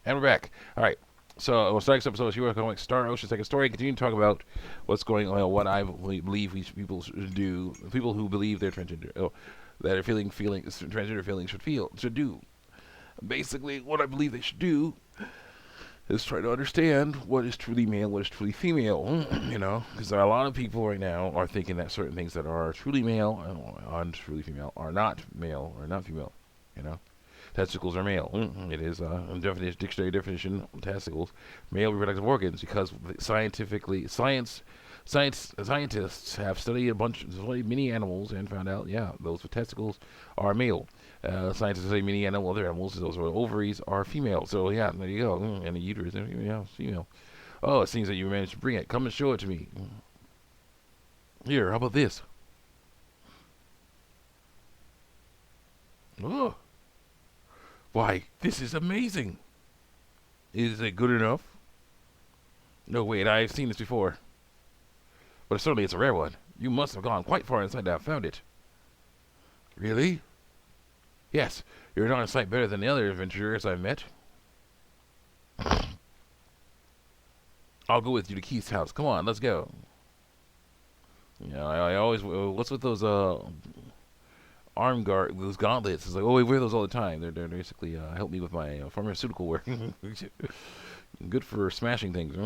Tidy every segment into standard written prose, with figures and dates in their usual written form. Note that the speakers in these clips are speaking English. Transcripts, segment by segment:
And we're back. All right. So, next episode, you were going to start Ocean's second story. Continue to talk about what's going on, what I believe these people should do. People who believe they're transgender, that are transgender feelings should do. Basically, what I believe they should do is try to understand what is truly male, what is truly female. Because there are a lot of people right now are thinking that certain things that are truly male and truly female are not male or not female. You know. Testicles are male. It is dictionary definition. Testicles, male reproductive organs, because scientists have studied many animals and found out, those with testicles are male. Scientists study many other animals. Those with ovaries are female. So there you go. And the uterus, female. Oh, it seems that you managed to bring it. Come and show it to me. Here, how about this? Oh. Why, this is amazing. Is it good enough? No, wait, I've seen this before. But certainly it's a rare one. You must have gone quite far inside to have found it. Really? Yes, you're on a sight better than the other adventurers I've met. I'll go with you to Keith's house. Come on, let's go. I always... what's with those, those gauntlets? It's like, oh, we wear those all the time. They're basically help me with my pharmaceutical work. Good for smashing things.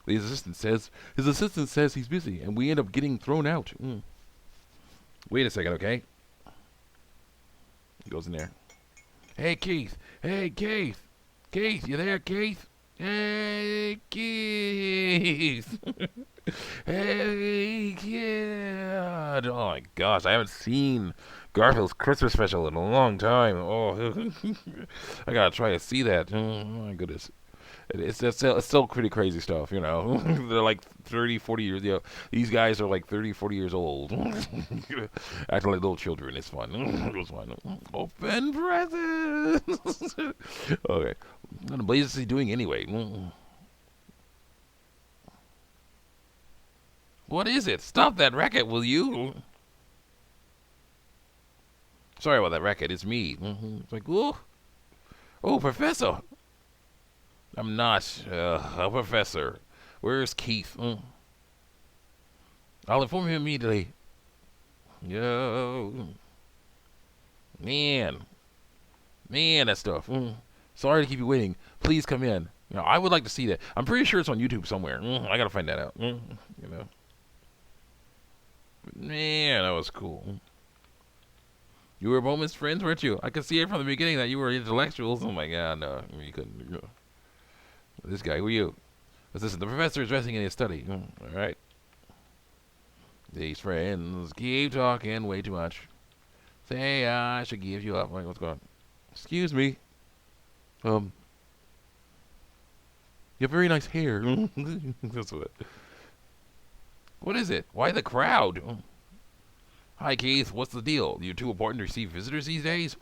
His assistant says he's busy, and we end up getting thrown out. Wait a second, okay? He goes in there. Hey, Keith. Hey, Keith. Keith, you there, Keith? Hey, Keith. Hey, kid. Oh, my gosh. I haven't seen Garfield's Christmas special in a long time. Oh, I gotta try to see that. Oh, my goodness. It's still pretty crazy stuff, They're like 30, 40 years. These guys are like 30, 40 years old. Acting like little children. It's fun. It's fun. Open presents. Okay. What the blazes is he doing anyway? What is it? Stop that racket, will you? Sorry about that racket. It's me. It's like, oh, Professor. I'm not a professor. Where's Keith? I'll inform him immediately. Yo. Man, that stuff. Sorry to keep you waiting. Please come in. I would like to see that. I'm pretty sure it's on YouTube somewhere. I gotta find that out. Man, that was cool. You were Bowman's friends, weren't you? I could see it from the beginning that you were intellectuals. Oh my God, no, you couldn't. This guy, who are you? Listen, the professor is dressing in his study. All right. These friends keep talking way too much. Say I should give you up. What's going on? Excuse me. You have very nice hair. That's what. What is it? Why the crowd? Hi, Keith. What's the deal? You too important to receive visitors these days?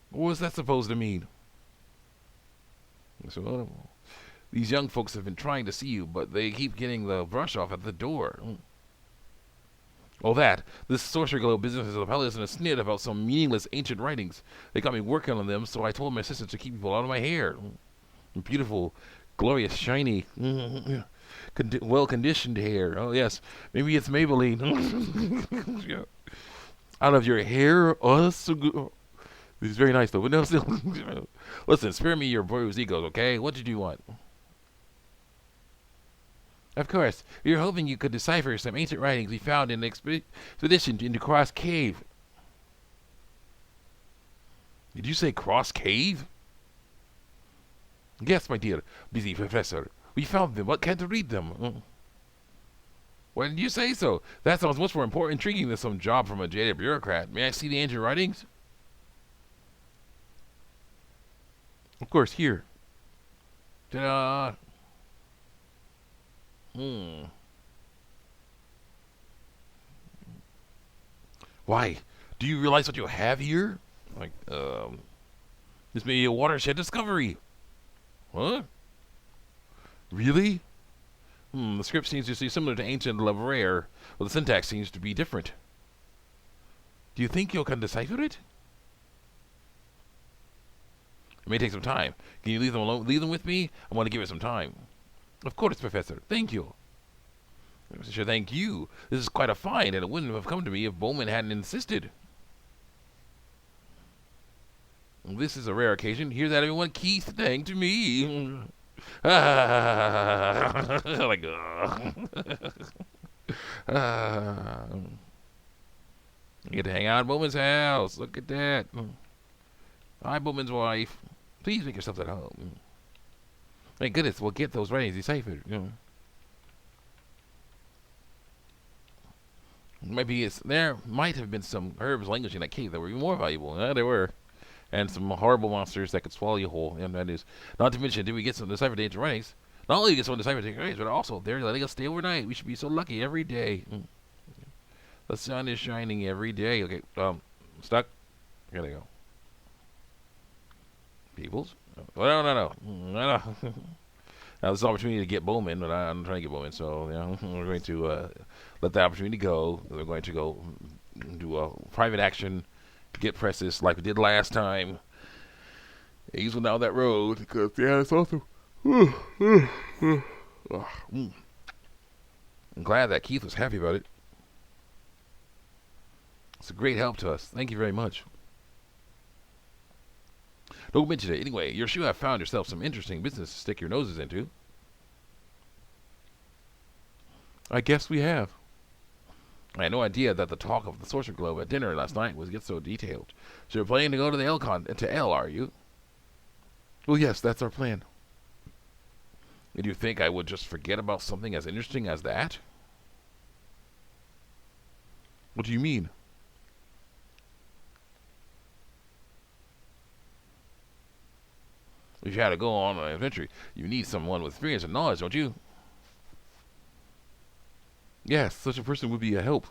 What was that supposed to mean? So, these young folks have been trying to see you, but they keep getting the brush off at the door. Oh, this sorcery glow business is a palace and a snit about some meaningless ancient writings. They got me working on them, so I told my assistant to keep people out of my hair. Beautiful, glorious, shiny, well-conditioned hair. Oh, yes. Maybe it's Maybelline. Out of your hair? Oh, that's so good. It's very nice, though. But no, still. Listen, spare me your bruised egos, okay? What did you want? Of course. We were hoping you could decipher some ancient writings we found in the expedition into Cross Cave. Did you say Cross Cave? Yes, my dear busy professor. We found them, but can't read them. Why did you say so? That sounds much more important, intriguing than some job from a jaded bureaucrat. May I see the ancient writings? Of course, here. Ta-da! Why? Do you realize what you have here? This may be a watershed discovery. Huh? Really? The script seems to be similar to ancient Lavraire, but the syntax seems to be different. Do you think you can decipher it? It may take some time. Can you leave them alone? Leave them with me? I want to give it some time. Of course, Professor. Thank you. Sure, thank you. This is quite a find, and it wouldn't have come to me if Bowman hadn't insisted. This is a rare occasion. Hear that, everyone? Keith, thank to me. Like, you get to hang out at Bowman's house. Look at that. Hi, Bowman's wife. Please make yourselves at home. Thank goodness we'll get those writings deciphered. Maybe there might have been some herbs language in that cave that were even more valuable. Yeah, there were. And some horrible monsters that could swallow you whole. And that is, not to mention, did we get some deciphered ancient writings? Not only did we get some deciphered ancient writings, but also they're letting us stay overnight. We should be so lucky every day. The sun is shining every day. Okay, stuck. Here they go. Peoples? Well, no. Now this is an opportunity to get Bowman, but I'm trying to get Bowman, so we're going to let the opportunity go. We're going to go do a private action, get presses like we did last time. Ease down that road because it's awesome. I'm glad that Keith was happy about it. It's a great help to us. Thank you very much. Don't mention it. Anyway, you're sure have found yourself some interesting business to stick your noses into. I guess we have. I had no idea that the talk of the Sorcerer Globe at dinner last night was get so detailed. So you're planning to go to the to L, are you? Well, yes, that's our plan. Did you think I would just forget about something as interesting as that? What do you mean? If you had to go on an adventure, you need someone with experience and knowledge, don't you? Yes, such a person would be a help.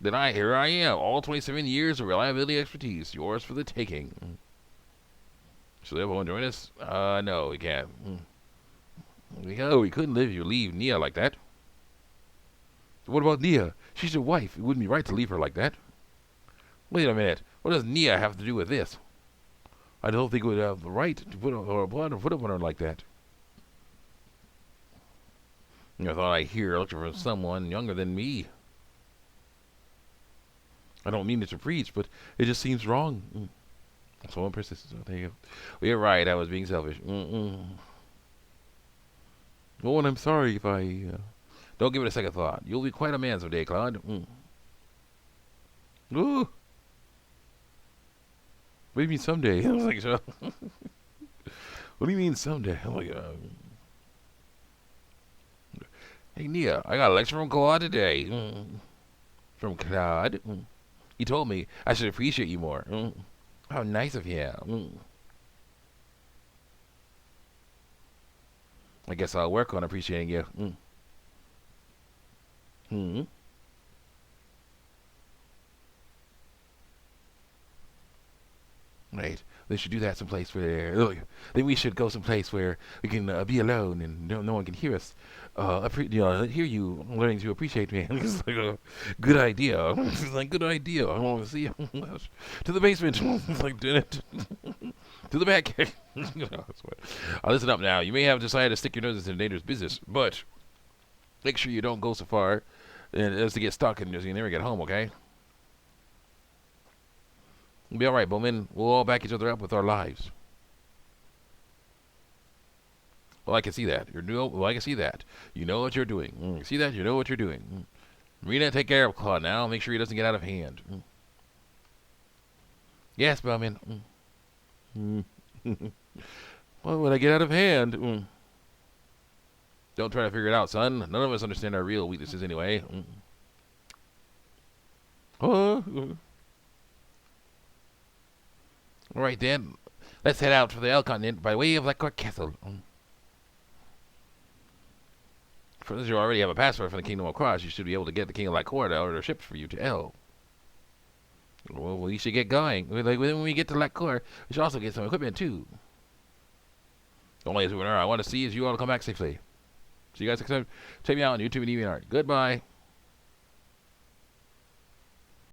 Then here I am, all 27 years of reliability expertise, yours for the taking. Should everyone join us? No, we can't. We couldn't leave Nia like that. What about Nia? She's your wife. It wouldn't be right to leave her like that. Wait a minute. What does Nia have to do with this? I don't think we'd have the right to put up on her like that. I thought I'd hear looking for someone younger than me. I don't mean it to preach, but it just seems wrong. Someone persists. Oh, there you go. Well, you're right. I was being selfish. Oh, and I'm sorry if I... Don't give it a second thought. You'll be quite a man someday, Claude. Ooh. What do you mean someday? I was like, so. What do you mean someday? I'm like, hey, Nia, I got a lecture from Claude today. From Claude? He told me I should appreciate you more. How nice of him. I guess I'll work on appreciating you. Right. They should do that someplace where... then we should go someplace where we can be alone and no one can hear us. Hear you learning to appreciate me. It's like a good idea. It's like good idea. I want to see you. To the basement. It's like, did it. To the back. Listen up now. You may have decided to stick your nose into dangerous business, but make sure you don't go so far as to get stuck and you never get home, okay? We'll be alright, Bowman. We'll all back each other up with our lives. Well, I can see that. I can see that. You know what you're doing. See that? You know what you're doing. Marina, take care of Claude now. Make sure he doesn't get out of hand. Yes, Bowman. Well, when I get out of hand... Don't try to figure it out, son. None of us understand our real weaknesses anyway. Alright then, let's head out for the L continent by way of Lacourt Castle. For as you already have a passport from the Kingdom of Cross, you should be able to get the King of Lacourt to order ships for you to L. Well, we should get going. When we get to Lacourt, we should also get some equipment too. The only souvenir I want to see is you all to come back safely. So you guys can check me out on YouTube and DeviantArt. Goodbye.